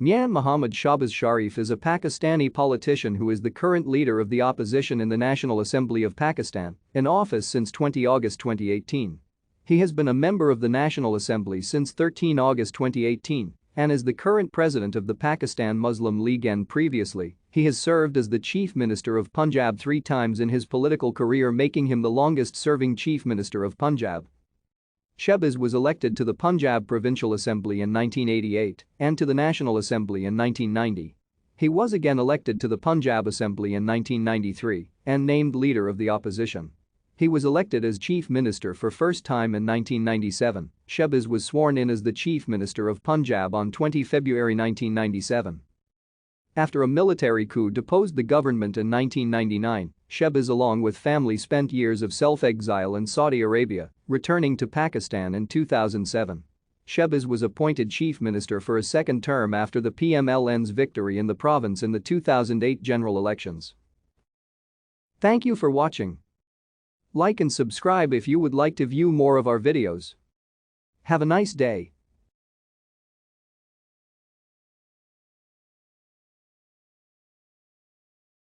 Mian Muhammad Shahbaz Sharif is a Pakistani politician who is the current leader of the opposition in the National Assembly of Pakistan, in office since 20 August 2018. He has been a member of the National Assembly since 13 August 2018 and is the current president of the Pakistan Muslim League, and previously, he has served as the Chief Minister of Punjab 3 times in his political career, making him the longest-serving Chief Minister of Punjab. Shehbaz was elected to the Punjab Provincial Assembly in 1988 and to the National Assembly in 1990. He was again elected to the Punjab Assembly in 1993 and named leader of the opposition. He was elected as Chief Minister for first time in 1997. Shehbaz was sworn in as the Chief Minister of Punjab on 20 February 1997. After a military coup deposed the government in 1999, Shehbaz along with family spent years of self-exile in Saudi Arabia, returning to Pakistan in 2007. Shehbaz was appointed Chief Minister for a second term after the PMLN's victory in the province in the 2008 general elections. Thank you for watching. Like and subscribe if you would like to view more of our videos. Have a nice day.